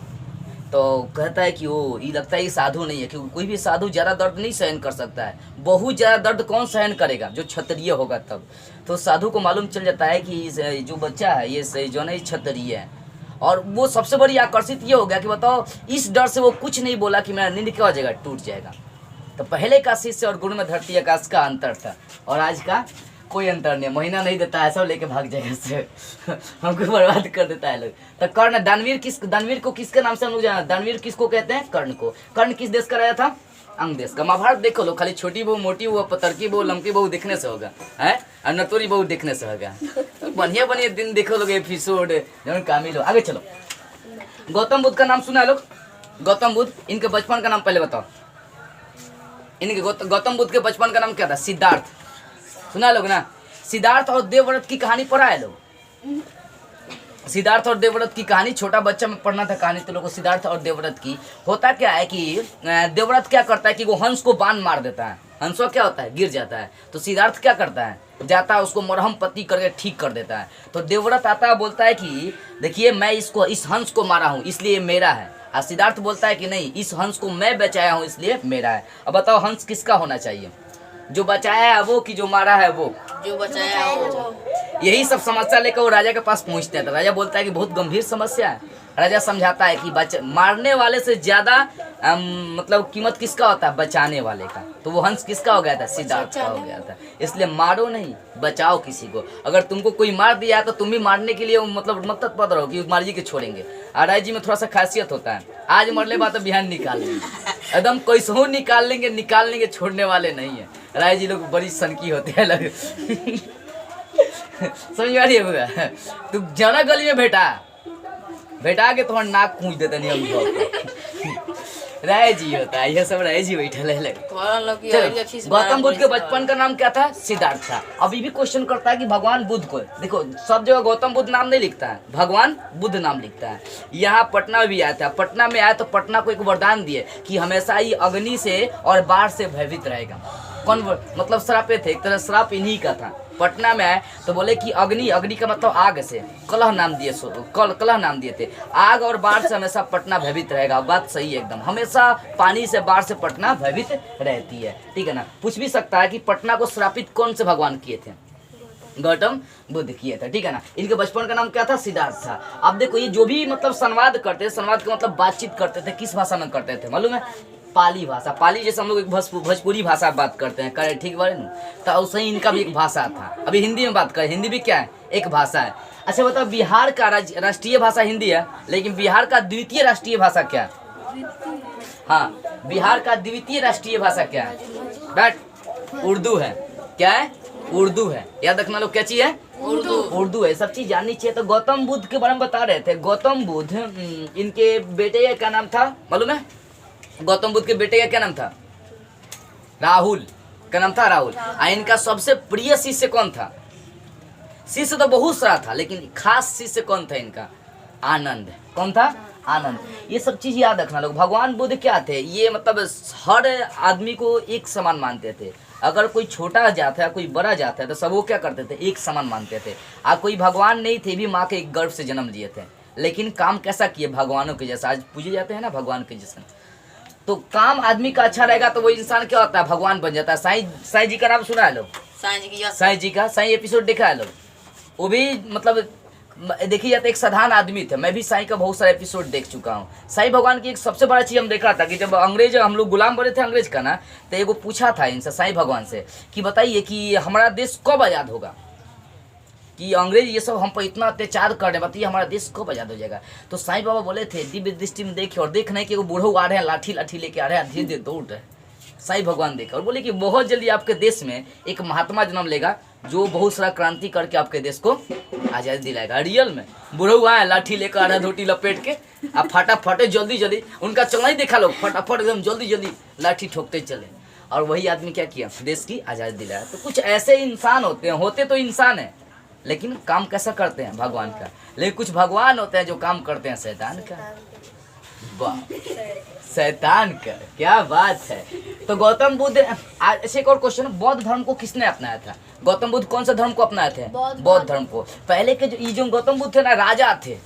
तो कहता है कि वो ये लगता है ये साधु नहीं है, क्योंकि कोई भी साधु ज़्यादा दर्द नहीं सहन कर सकता है। बहुत ज़्यादा दर्द कौन सहन करेगा, जो क्षत्रिय होगा तब। तो साधु को मालूम चल जाता है कि जो बच्चा है ये जो है क्षत्रिय है। और वो सबसे बड़ी आकर्षित ये हो गया कि बताओ, इस डर से वो कुछ नहीं बोला कि मेरा नींद क्या हो जाएगा, टूट जाएगा। तो पहले का शिष्य और गुरु में धरती आकाश का अंतर था, और आज का कोई अंतर नहीं। महीना नहीं देता है, सब लेके भाग जाएगा से हमको बर्बाद कर देता है लोग। तो कर्ण दानवीर को किसके नाम से हम लोग जाना, दानवीर किसको कहते हैं, कर्ण को। कर्ण किस देश का रहा था, अंग देश का। महाभारत देखो लो, खाली छोटी बहू, मोटी बहू, पतरकी बहू, लंकी बहू देखने से होगा, है और नतोरी बहू देखने से होगा। तो बढ़िया दिन देखो लोग, एपिसोड जब कामिल हो। आगे चलो, गौतम बुद्ध का नाम सुना है लोग, गौतम बुद्ध। इनके बचपन का नाम पहले बताओ, इनके गौतम बुद्ध के बचपन का नाम क्या था, सिद्धार्थ। सुना लोग ना, सिद्धार्थ और देवव्रत की कहानी पढ़ा है लोग। सिद्धार्थ और देवव्रत की कहानी छोटा बच्चा में पढ़ना था कहानी तो लोगों को। सिद्धार्थ और देवव्रत की होता क्या है कि देवव्रत क्या करता है कि वो हंस को बाण मार देता है, हंसो क्या होता है, गिर जाता है। तो सिद्धार्थ क्या करता है, जाता है उसको मरहम पट्टी करके ठीक कर देता है। तो देवव्रत आता है, बोलता है कि देखिए मैं इस हंस को मारा हूँ इसलिए मेरा है। और सिद्धार्थ बोलता है कि नहीं, इस हंस को मैं बचाया हूँ इसलिए मेरा है। अब बताओ हंस किसका होना चाहिए, जो बचाया है वो कि जो मारा है वो, जो बचाया है वो। यही सब समस्या लेकर वो राजा के पास पहुंचते हैं। तो राजा बोलता है कि बहुत गंभीर समस्या है। राजा समझाता है कि मारने वाले से ज्यादा मतलब कीमत किसका होता है, बचाने वाले का। तो वो हंस किसका हो गया था, सिद्धार्थ का हो गया था। इसलिए मारो नहीं, बचाओ किसी को। अगर तुमको कोई मार दिया है तो तुम भी मारने के लिए मतलब मत तत्पर रहो कि मार जी के छोड़ेंगे। और राय जी में थोड़ा सा खासियत होता है, आज मरले बात तो बिहान निकाल लेंगे, एकदम कैसे निकाल लेंगे, छोड़ने वाले नहीं है। राय जी लोग बड़ी सनकी होते हैं लग समझ आ रही है। तू जाना गली में बेटा के तुम्हारा नाक कूच देते नहीं हम राय जी होता है, यह सब राय जी बैठे लगे। गौतम बुद्ध के बचपन का नाम क्या था, सिद्धार्थ था। अभी भी क्वेश्चन करता है कि भगवान बुद्ध को, देखो सब जगह गौतम बुद्ध नाम नहीं लिखता है, भगवान बुद्ध नाम लिखता है। यहाँ पटना भी आया था, पटना में आया तो पटना को एक वरदान दिए कि हमेशा ही अग्नि से और बाढ़ से भयभीत रहेगा। कौन मतलब श्रापे थे, एक तरह श्राप इन्हीं का था। पटना में आए तो बोले कि अग्नि का मतलब आग से, कलह नाम दिए थे। आग और बाढ़ से हमेशा पटना भयभीत रहेगा। बात सही है एकदम, हमेशा पानी से बाढ़ से पटना भयभीत रहती है, ठीक है ना। पूछ भी सकता है कि पटना को श्रापित कौन से भगवान किए थे, गौतम बुद्ध किए थे, ठीक है ना। इनके बचपन का नाम क्या था, सिद्धार्थ था। अब देखो ये जो भी मतलब संवाद करते थे, संवाद का मतलब बातचीत करते थे, किस भाषा में करते थे मालूम है, पाली भाषा। पाली जैसे हम लोग एक भोजपुरी भाषा बात करते हैं, करे ठीक बारे ना, तो वैसे ही इनका भी एक भाषा था। अभी हिंदी में बात करें, हिंदी भी क्या है, एक भाषा है। अच्छा बताओ, बिहार का राष्ट्रीय भाषा हिंदी है, लेकिन बिहार का द्वितीय राष्ट्रीय भाषा क्या है, हाँ बिहार का द्वितीय राष्ट्रीय भाषा क्या है, बट उर्दू है। क्या है, उर्दू है। याद रखना लोग, क्या चीज है? उर्दू है। सब चीज जाननी चाहिए। तो गौतम बुद्ध के बारे में बता रहे थे। गौतम बुद्ध, इनके बेटे का क्या नाम था मालूम है? गौतम बुद्ध के बेटे का क्या नाम था? राहुल का नाम था, राहुल। इनका सबसे प्रिय शिष्य कौन था? शिष्य तो बहुत सारा था, लेकिन खास शिष्य कौन था इनका? आनंद। कौन था? आनंद। ये सब चीज याद रखना लोग। भगवान बुद्ध क्या थे? ये मतलब हर आदमी को एक समान मानते थे। अगर कोई छोटा जात है, कोई बड़ा जात है, तो सब वो क्या करते थे? एक समान मानते थे। कोई भगवान नहीं थे, भी माँ के एक गर्भ से जन्म लिए थे, लेकिन काम कैसा किए? भगवानों के जैसा। आज पूजे जाते हैं ना भगवान के जैसा। तो काम आदमी का अच्छा रहेगा तो वो इंसान क्या होता है? भगवान बन जाता है। साईं जी का नाम सुना है लोग? साईं जी का साईं एपिसोड देखा है लोग? वो भी मतलब देखिए जाता एक साधारण आदमी थे। मैं भी साईं का बहुत सारा एपिसोड देख चुका हूँ। साईं भगवान की एक सबसे बड़ा चीज़ हम देखा था कि जब अंग्रेज, हम लोग गुलाम बने थे अंग्रेज का ना, तो एगो पूछा था इनसे साईं भगवान से कि बताइए कि हमारा देश कब आज़ाद होगा, कि अंग्रेज ये सब हम पर इतना अत्याचार कर रहे हैं, बताइए हमारा देश कब आज़ाद हो जाएगा। तो साईं बाबा बोले थे दिव्य दृष्टि में देखे, और देख नहीं कि वो बूढ़ो आ रहे हैं, लाठी लाठी लेके आ रहे हैं, धीरे धीरे दौड़ रहे हैं। साईं भगवान देखा और बोले कि बहुत जल्दी आपके देश में एक महात्मा जन्म लेगा जो बहुत सारा क्रांति करके आपके देश को आज़ादी दिलाएगा। रियल में बूढ़ो आए, लाठी लेकर आ रहा है, धोती लपेट के, आप फटाफट जल्दी जल्दी, उनका चलना ही देखा लोग, फटाफट एकदम जल्दी जल्दी लाठी ठोकते चले। और वही आदमी क्या किया? देश की आज़ादी दिलाया। तो कुछ ऐसे इंसान होते हैं, होते तो इंसान है, लेकिन काम कैसा करते हैं? भगवान का। लेकिन कुछ भगवान होते हैं जो काम करते हैं शैतान का। वाह, शैतान का, क्या बात है। तो गौतम बुद्ध, ऐसे एक और क्वेश्चन, बौद्ध धर्म को किसने अपनाया था? गौतम बुद्ध कौन सा धर्म को अपनाए थे? बौद्ध धर्म को। पहले के जो गौतम बुद्ध थे ना, राजा थे।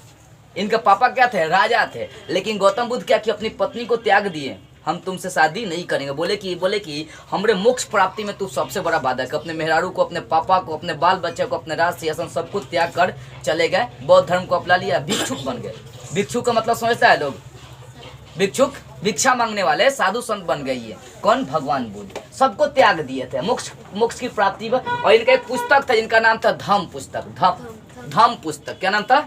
इनका पापा क्या थे? राजा थे। लेकिन गौतम बुद्ध क्या किया? अपनी पत्नी को त्याग दिए, हम तुमसे शादी नहीं करेंगे। बोले कि हमरे मोक्ष प्राप्ति में तू सबसे बड़ा बाधक। अपने मेहरारू को, अपने पापा को, अपने बाल बच्चे को, अपने राज सिंहासन सबको त्याग कर चले गए, बौद्ध धर्म को अपना लिया, भिक्षुक बन गए। भिक्षुक का मतलब समझता है लोग? भिक्षुक भिक्षा मांगने वाले साधु संत बन गई है। कौन? भगवान बुद्ध। सबको त्याग दिए थे मोक्ष की प्राप्ति में। और इनका एक पुस्तक था जिनका नाम था धम्म पुस्तक। धम्म पुस्तक। क्या नाम था?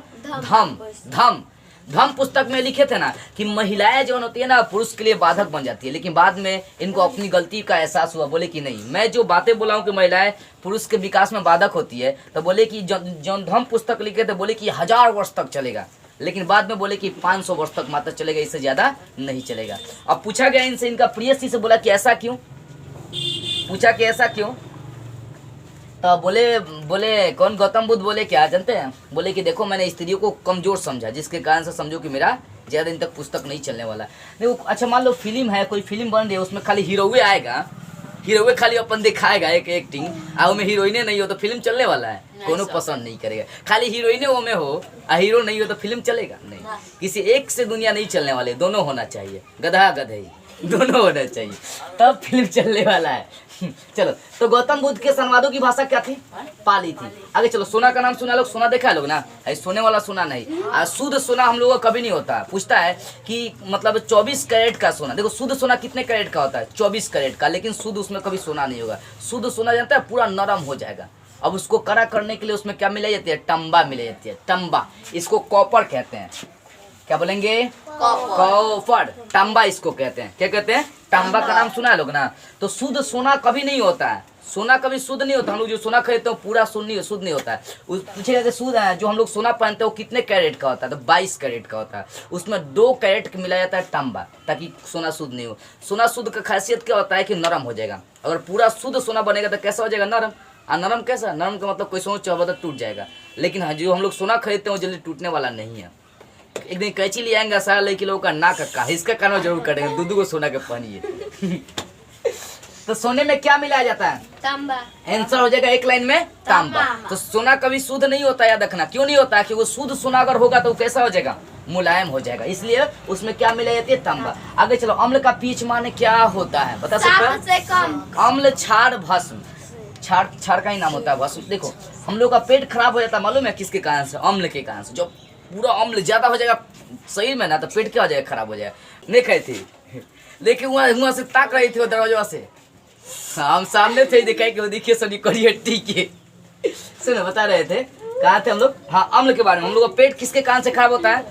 धम्म पुस्तक में लिखे थे ना कि महिलाएं जो होती है ना, पुरुष के लिए बाधक बन जाती है। लेकिन बाद में इनको अपनी गलती का एहसास हुआ। बोले कि नहीं, मैं जो बातें बोला हूँ कि महिलाएं पुरुष के विकास में बाधक होती है, तो बोले कि जो धम्म पुस्तक लिखे थे, बोले कि 1000 वर्ष तक चलेगा। लेकिन बाद में बोले कि 500 वर्ष तक मात्र चलेगा, इससे ज्यादा नहीं चलेगा। अब पूछा गया इनसे, इनका प्रिय शिष्य बोला कि ऐसा क्यों? पूछा कि ऐसा क्यों? तो बोले कौन? गौतम बुद्ध बोले क्या जानते हैं? बोले कि देखो, मैंने स्त्रियों को कमजोर समझा, जिसके कारण से समझो कि मेरा ज्यादा दिन तक पुस्तक नहीं चलने वाला। नहीं, अच्छा मान लो फिल्म है, कोई फिल्म बन रही है, उसमें खाली हीरोए आएगा, हीरोए खाली अपन दिखाएगा एक एक्टिंग, और में हीरोइने नहीं हो तो फिल्म चलने वाला है? कोनो पसंद नहीं करेगा। खाली हीरोइने वो में हो और हीरो नहीं हो तो फिल्म चलेगा नहीं। किसी एक से दुनिया नहीं चलने वाले, दोनों होना चाहिए, गधा गधई दोनों होना चाहिए, तब फिल्म चलने वाला है। चलो, तो गौतम बुद्ध के संवादों की भाषा क्या थी? पाली थी। आगे चलो, सोना का नाम सुना लोग? सोना देखा है लोग ना? सोने वाला सोना नहीं, शुद्ध सोना हम लोगों का कभी नहीं होता। पूछता है कि मतलब 24 कैरेट का सोना। देखो, शुद्ध सोना कितने कैरेट का होता है? 24 कैरेट का। लेकिन शुद्ध उसमें कभी सोना नहीं होगा। शुद्ध सोना जानता है पूरा नरम हो जाएगा। अब उसको कड़ा करने के लिए उसमें क्या मिलाई जाती है? टंबा मिलाई जाती है। टंबा, इसको कॉपर कहते हैं। क्या बोलेंगे? कॉपर। टंबा इसको कहते हैं। क्या कहते हैं? टंबा का नाम सुना है लोग ना? तो शुद्ध सोना कभी नहीं होता है। सोना कभी शुद्ध नहीं होता। हम लोग जो सोना खरीदते हैं पूरा शुद्ध नहीं होता है। पूछेगा कि शुद्ध है, जो हम लोग सोना पहनते हैं वो कितने कैरेट का होता है? तो 22 कैरेट का होता है। उसमें 2 कैरेट मिलाया जाता है टंबा, ताकि सोना शुद्ध नहीं हो। सोना शुद्ध का खासियत क्या होता है कि नरम हो जाएगा। अगर पूरा शुद्ध सोना बनेगा तो कैसा हो जाएगा? नरम। नरम कैसा? नरम का मतलब कोई सोच चाहो तो टूट जाएगा। लेकिन जो हम लोग सोना खरीदते हैं वो जल्दी टूटने वाला नहीं है। एक दिन कैंची ले आएंगे, सारा लड़की लोगों का नाक का इसका कानून जरूर करेंगे, दूध को सोना के पहनिए। तो सोने में क्या मिलाया जाता है? तांबा। आंसर हो जाएगा एक लाइन में तांबा। तो सोना कभी शुद्ध नहीं होता, याद रखना। क्यों नहीं होता? कि वो शुद्ध सोना अगर होगा तो कैसा हो जाएगा? मुलायम हो जाएगा। इसलिए उसमें क्या मिलाई जाती है? तांबा। आगे चलो, अम्ल का पीछ माने क्या होता है? बता सकते हैं? अम्ल, क्षार, भस्म। क्षार का ही नाम होता है भस्म। देखो, हम लोग का पेट खराब हो जाता है, मालूम है किसके कारण से? अम्ल के कारण से। जब पूरा अम्ल ज्यादा हो जाएगा शरीर में ना, तो पेट क्या हो जाएगा? खराब हो जाएगा। नहीं खाई थी, लेकिन वहाँ से ताक रही थी वो दरवाजा से, हम सामने थे, दिखाई कि वो देखिए सनी करियट्टी के। सुनो, बता रहे थे, कहा थे हम लोग? हाँ, अम्ल के बारे में। हम लोग का पेट किसके कारण से खराब होता है?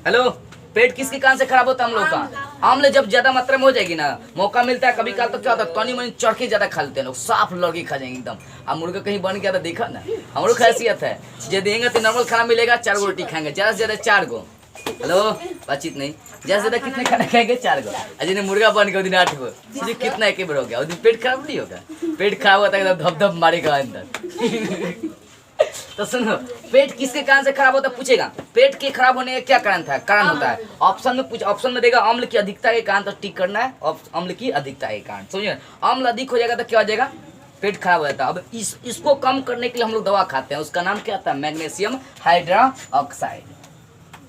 हेलो, पेट किसके कारण से खराब होता है हम लोग का? अम्ल जब ज्यादा मात्रा में हो जाएगी ना, मौका मिलता है कभी काल तो क्या होता है तनी मनी चढ़ के ज्यादा खा लेते हैं लोग, साफ लड़के खा जाएंगे एकदम। अब मुर्गा कहीं बन गया था देखा ना, हम लोग हैसियत है जो देंगे तो नॉर्मल खाना मिलेगा, 4 गो रोटी खाएंगे ज्यादा से ज्यादा 4 गो। हेलो बातचीत नहीं, ज्यादा से ज्यादा कितने खाना खाएंगे? 4 गो। जिन्हें मुर्गा बन गया दिन 8 गो, कितना एक बार हो गया, दिन पेट खराब नहीं होगा? पेट खराब होता है धप धप मारेगा अंदर। तो सुनो, पेट किसके कारण से खराब होता है पूछेगा, पेट के खराब होने का क्या कारण होता है? ऑप्शन में देगा अम्ल की अधिकता के कारण, तो टिक करना है अम्ल की अधिकता के कारण। समझिए, अम्ल अधिक हो जाएगा तो क्या हो जाएगा? पेट खराब हो जाता है। अब इसको कम करने के लिए हम लोग दवा खाते हैं, उसका नाम क्या आता है? Magnesium hydroxide.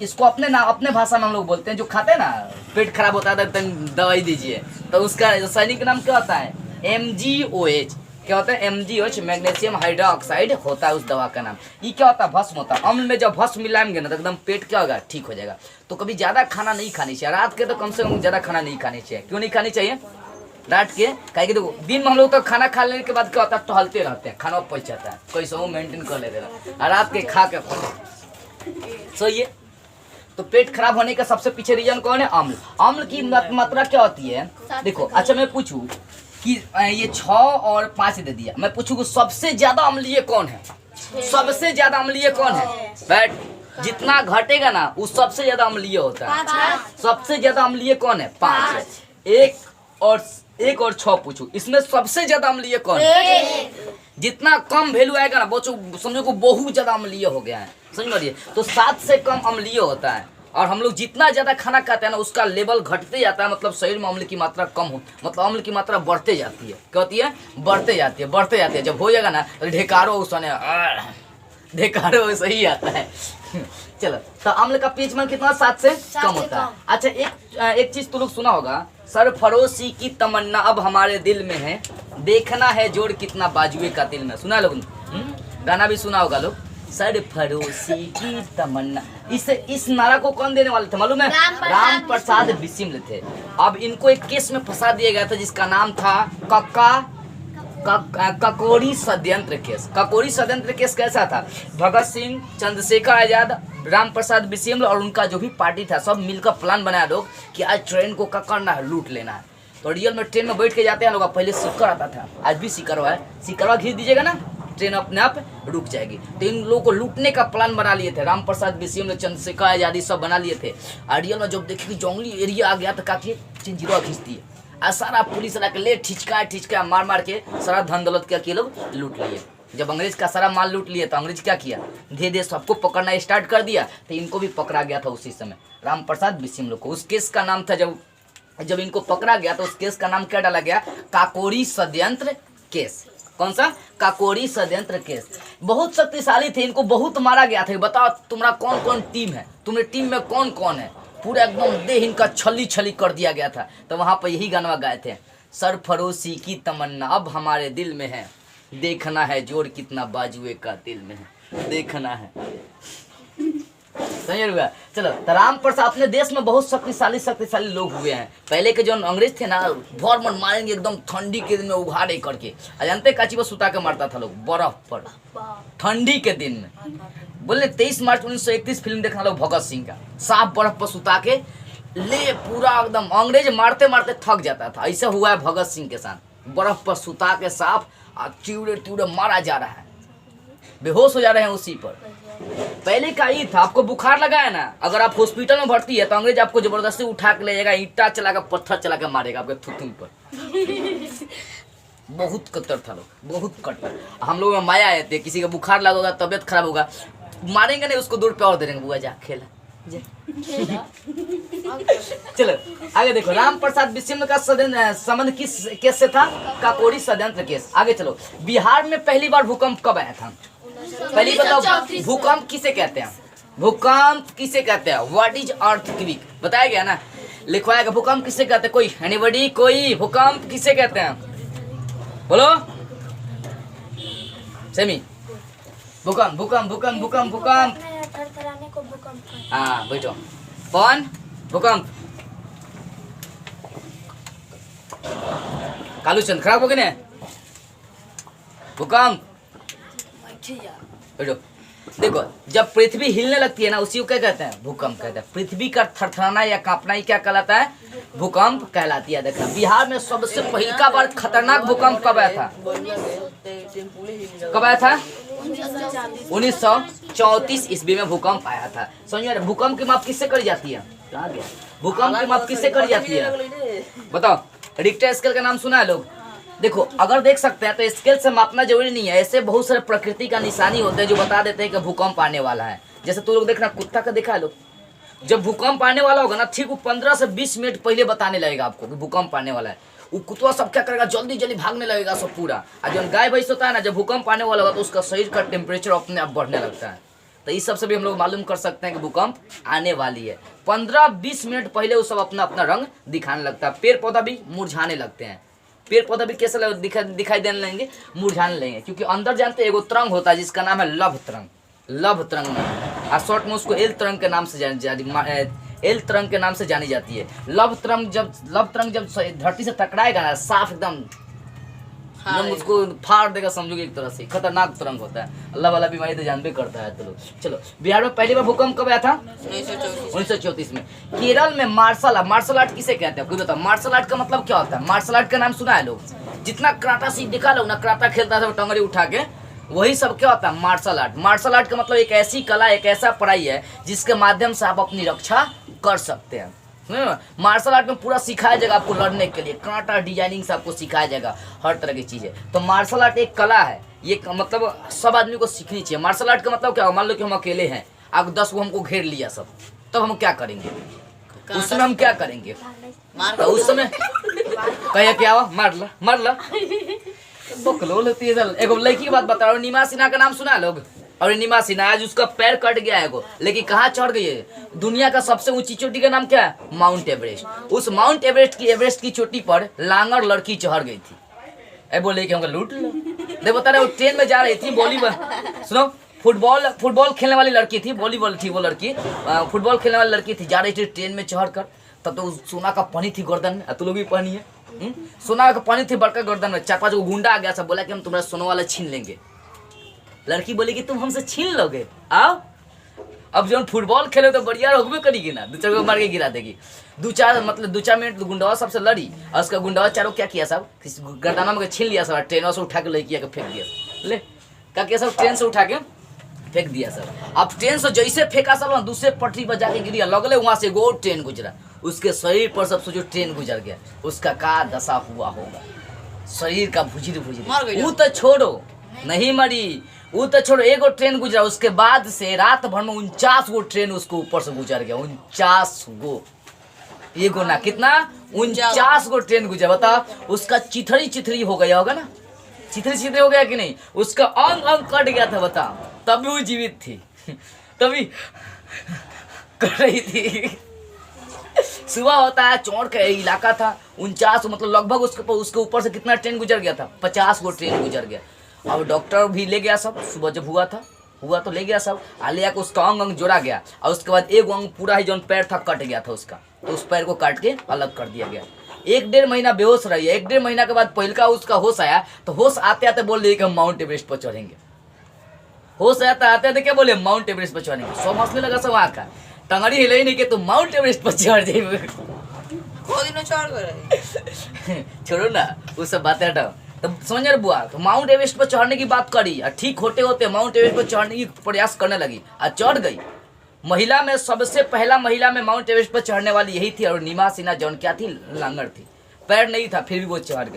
इसको अपने भाषा में हम लोग बोलते हैं, जो खाते हैं ना पेट खराब होता है तो दवाई दीजिए, तो उसका रासायनिक नाम क्या होता है? MgOH। क्या होता है? MgOH, मैग्नीशियम हाइड्रोक्साइड होता है उस दवा का नाम। ये क्या होता है? भस्म होता है। अम्ल में जब भस्म मिलाएंगे ना तो एकदम पेट क्या होगा? ठीक हो जाएगा। तो कभी ज्यादा खाना नहीं खानी चाहिए, रात के तो कम से कम ज्यादा खाना नहीं खानी चाहिए। क्यों नहीं खानी चाहिए रात के? कहे देखो दिन में हम लोग तो खाना खा लेने के बाद क्या होता है? टहलते रहते हैं, खाना पच जाता है, कोई सब मेंटेन कर लेते हैं, और रात के खा के सो ये तो पेट खराब होने का सबसे पीछे रीजन कौन है? अम्ल। अम्ल की मात्रा क्या होती है? देखो, अच्छा मैं पूछूं कि ये 6 और 5 दे दिया, मैं पूछूं सबसे ज्यादा अम्लीय कौन है? सबसे ज्यादा अम्लीय कौन है? बैठ, जितना घटेगा ना वो सबसे ज्यादा अम्लीय होता है। सबसे ज्यादा अम्लीय कौन है? 5। 1 और 6 पूछू, इसमें सबसे ज्यादा अम्लीय कौन है? जितना कम वैल्यू आएगा ना बच्चों समझो को बहुत ज्यादा अम्लीय हो गया है, समझ में? तो 7 से कम अम्लीय होता है। और हम लोग जितना ज्यादा खाना खाते हैं ना उसका लेवल घटते जाता है, मतलब शरीर में अम्ल की मात्रा कम हो, मतलब अम्ल की मात्रा बढ़ते जाती है। क्या होती है? बढ़ते जाती है। जब हो जाएगा ना तो ढेकारो सही आता है। चलो, तो अम्ल का पीएच मान कितना? 7 से कम होता है। अच्छा एक चीज तो लोग सुना होगा, सरफरोशी की तमन्ना अब हमारे दिल में है, देखना है जोड़ कितना बाजुए का दिल में। सुना लोग? गाना भी सुना होगा लोग, सरफरोशी की तमन्ना। इस नारा को कौन देने वाले थे मालूम है? राम प्रसाद बिस्मिल थे। अब इनको एक केस में फंसा दिया गया था जिसका नाम था ककोरी षड्यंत्र केस। ककोरी षड्यंत्र केस कैसा था? भगत सिंह, चंद्रशेखर आजाद, राम प्रसाद बिस्मिल और उनका जो भी पार्टी था सब मिलकर प्लान बनाया लोग कि आज ट्रेन को क्या करना है? लूट लेना है। तो रियल में ट्रेन में बैठ के जाते हैं लोग, पहले सिक्कर आता था, आज भी सिक्करवा है, सिक्करवा खींच दीजिएगा ना ट्रेन अपने आप रुक जाएगी। तो इन लोगों को लूटने का प्लान बना लिए थे, राम प्रसाद बिस्मिल, चंद्रशेखर आजादी सब बना लिए थे। और रियल में जब देखिए जंगली एरिया आ गया तो क्या किए? चिंजीरा खींच दिए और सारा पुलिस ला के ले ठिचका मार के सारा धन दौलत क्या किए लोग? लूट लिए। जब अंग्रेज का सारा माल लूट लिए तो अंग्रेज क्या किया? धीरे सबको पकड़ना स्टार्ट कर दिया, तो इनको भी पकड़ा गया था उसी समय, राम प्रसाद बिस्मिल को। उस केस का नाम था, जब इनको पकड़ा गया तो उस केस का नाम क्या डाला गया? काकोरी षड्यंत्र केस। कौन सा? काकोरी षड्यंत्र केस। बहुत शक्तिशाली थे, इनको बहुत मारा गया था। बताओ तुम्हारा कौन कौन टीम है, तुम्हारे टीम में कौन कौन है? पूरा एकदम देह इनका छली कर दिया गया था। तो वहां पर यही गाना गाए थे, सरफरोशी की तमन्ना अब हमारे दिल में है, देखना है जोड़ कितना बाजुए का दिल में है, देखना है। समझ हुआ? चलो, तो राम प्रसाद अपने देश में बहुत शक्तिशाली लोग हुए हैं। पहले के जो अंग्रेज थे ना भर मन मारेंगे एकदम ठंडी के दिन में उघाड़े करके, अजंते काची पर सुता के मारता था लोग बर्फ पर ठंडी के दिन में। बोले 23 मार्च 1931 फिल्म देखना लोग भगत सिंह का, साफ बर्फ पर सुता के ले पूरा एकदम अंग्रेज मारते मारते थक जाता था। ऐसा हुआ है भगत सिंह के साथ, बर्फ पर सुता के साफ चिवड़े मारा जा रहा है, बेहोश हो जा रहे हैं उसी पर। पहले का ही था, आपको बुखार लगा है ना, अगर आप हॉस्पिटल में भर्ती है तो अंग्रेज आपको जबरदस्ती उठा के ले जाएगा, ईंटा चला कर पत्थर चला कर मारेगा आपके थुथुन पर। बहुत कट्टर था लोग, बहुत कट्टर। हम लोग में माया आए थे, किसी का बुखार लगेगा तबियत खराब होगा मारेंगे नहीं, उसको 2 रुपया और दे देंगे, बुआ जा खेला। चलो आगे देखो, राम प्रसाद बिस्मिल का संबंध किस केस से था? काकोरी षड्यंत्र केस। आगे चलो, बिहार में पहली बार भूकंप कब आया था? पहली बताओ, भूकंप किसे कहते हैं? भूकंप किसे कहते हैं? What is earthquake? बताया गया ना, लिखवाएगा भूकंप किसे कहते हैं? कोई एनीबॉडी? कोई भूकंप किसे कहते हैं? बोलो सेमी। भूकंप भूकंप भूकंप भूकंप भूकंप हाँ बैठो। कौन? भूकंप। कालू चंद खराब हो गए ना? भूकंप बैठो। देखो जब पृथ्वी हिलने लगती है ना उसी को क्या कहते हैं, भूकंप कहते हैं। पृथ्वी का थरथराना या कांपना ही क्या कहलाता है, भूकंप कहलाती है। देखना बिहार में सबसे पहला बार खतरनाक भूकंप कब आया था, कब आया था, 1934 ईस्वी में भूकंप आया था। समझ में, भूकंप की माप किससे करी जाती है, कहाँ गया, भूकंप की माप किससे करी जाती है बताओ। रिक्टर स्केल का नाम सुना है लोग। देखो अगर देख सकते हैं तो स्केल से मापना जरूरी नहीं है, ऐसे बहुत सारे प्रकृति का निशानी होते हैं जो बता देते हैं कि भूकंप आने वाला है। जैसे तू लोग देखना कुत्ता का देखा है लोग, जब भूकंप आने वाला होगा ना ठीक वो 15 से 20 मिनट पहले बताने लगेगा आपको कि भूकंप आने वाला है। वो कुत्ता सब क्या करेगा, जल्दी जल्दी भागने लगेगा सब पूरा। और जो गाय भैंस होता है ना, जब भूकंप आने वाला होगा तो उसका शरीर का टेम्परेचर अपने आप बढ़ने लगता है। तो इस सबसे भी हम लोग मालूम कर सकते हैं कि भूकंप आने वाली है। 15-20 मिनट पहले वो सब अपना अपना रंग दिखाने लगता है। पेड़ पौधा भी मुरझाने लगते हैं, पेड़ पौधा भी कैसे दिखाई देने लगेंगे, मुरझाने लगेंगे, क्योंकि अंदर जानते हैं एगो तरंग होता है जिसका नाम है लभ तरंग। लभ तरंग नाम और शॉर्ट में उसको एल तरंग के नाम से एल तरंग के नाम से जानी जाती है। लभ तरंग जब धरती से टकराएगा ना, साफ एकदम उसको फाड़ देगा, समझोगे एक तरह से खतरनाक तरंग होता है। अल्लाह वाला बीमारी तो जानबे करता है। तो लोग चलो, बिहार में पहली बार भूकंप कब आया था, 1934 में। केरल में मार्शल आर्ट किसे कहते हैं, कोई बताओ। मार्शल आर्ट का मतलब क्या होता है, मार्शल आर्ट का नाम सुना है लोग। जितना कराटा सीख दिखा लोग ना, कराटा खेलता था टंगड़ी उठा के, वही सब क्या होता है, मार्शल आर्ट। मार्शल आर्ट का मतलब एक ऐसी कला, एक ऐसा पढ़ाई है जिसके माध्यम से आप अपनी रक्षा कर सकते हैं। मार्शल आर्ट में पूरा सिखाया जाएगा आपको लड़ने के लिए, कांटा डिजाइनिंग से आपको सिखाया जाएगा हर तरह की चीजें। तो मार्शल आर्ट एक कला है, ये मतलब सब आदमी को सीखनी चाहिए। मार्शल आर्ट का मतलब क्या, मान लो कि हम अकेले हैं, अब 10 को हमको घेर लिया सब, तब हम क्या करेंगे, उस समय हम क्या करेंगे, तो उस समय कहे क्या हुआ, मार ला बकलोल होती है। एगो लड़की की बात बता रहा हूँ, नीमा सिन्हा का नाम सुना है लोग। और नीमा सिन्हा आज उसका पैर कट गया है, लेकिन कहाँ चढ़ गई है, दुनिया का सबसे ऊंची चोटी का नाम क्या है, माउंट एवरेस्ट। उस माउंट एवरेस्ट की चोटी पर लांगर लड़की चढ़ गई थी। ए बोले कि हमको लूट लो। देख बता रहे, वो ट्रेन में जा रही थी, वॉलीबॉल सुनो, फुटबॉल खेलने वाली लड़की थी, वॉलीबॉल थी वो लड़की, फुटबॉल खेलने वाली लड़की थी, जा रही थी ट्रेन में चढ़ कर। तब तो सोना का पानी थी गर्दन में, तो लोग भी पानी है, सोना का पानी थी बड़का गर्दन में। 4-5 को गुंडा आ गया, सब बोला कि हम तुम्हारा सोना वाला छीन लेंगे। लड़की बोली कि तुम हमसे छीन लोगे, आओ। अब जब फुटबॉल खेले तो बढ़िया होगबे करेगी ना, 2-4 को मार के गिरा देगी। 2-4 मिनट गुंडावा सबसे लड़ी, और उसका गुंडावा चारों क्या किया, सब गर्दाना में छीन लिया सब, ट्रेन से उठा के लड़की के फेंक दिया। ले क्या किया सब, ट्रेन से उठा के फेंक दिया सब। अब ट्रेन से जैसे फेंका सब, दूसरे पटरी पर जाके गिरी, लगले वहां से गो ट्रेन गुजरा, उसके शरीर पर सब सोचो ट्रेन गुजर गया, उसका का दशा हुआ होगा, शरीर का भुजिर वो तो छोड़ो, नहीं मरी, वो तो छोड़ो, एगो ट्रेन गुजरा, उसके बाद से रात भर में 49 गो ट्रेन उसको ऊपर से गुजर गया। 49 गो, एगो ना कितना, 49 गो ट्रेन गुजरा। बता, उसका चिथड़ी हो गया होगा ना, चिथड़ी हो गया कि नहीं, उसका अंग कट गया था, बता, तभी वो जीवित थी, तभी कर रही थी। सुबह होता है, चौड़ का इलाका था, 49 मतलब लगभग उसके ऊपर से कितना ट्रेन गुजर गया था, 50 गो ट्रेन गुजर गया। अब डॉक्टर भी ले गया सब, सुबह जब हुआ तो ले गया सब, ले आकर उसका अंग जोड़ा गया, और उसके बाद एक अंग पूरा ही जो पैर था कट गया था उसका, तो उस पैर को काट के अलग कर दिया गया। 1-1.5 महीना बेहोश रही है। 1-1.5 महीना के बाद पहलका उसका होश आया, तो होश आते आते बोल रही कि हम माउंट एवरेस्ट पर चढ़ेंगे। होश आता आते आते क्या बोले, माउंट एवरेस्ट पर चढ़ेंगे। सब हंसने लगा सब, वहाँ का टंगड़ी हिले नहीं कि तुम माउंट एवरेस्ट पर चढ़ जाइए। छोड़ो ना वो सब बातें, हटाओ। तो समझ रहे बुआ, तो माउंट एवरेस्ट पर चढ़ने की बात करी, और ठीक होते होते माउंट एवरेस्ट पर चढ़ने की प्रयास करने लगी, और चढ़ गई। महिला में सबसे पहला माउंट एवरेस्ट पर चढ़ने वाली यही थी, और नीमा सिन्हा जौन क्या थी, लांगर थी, पैर नहीं था, फिर भी वो चढ़ गई।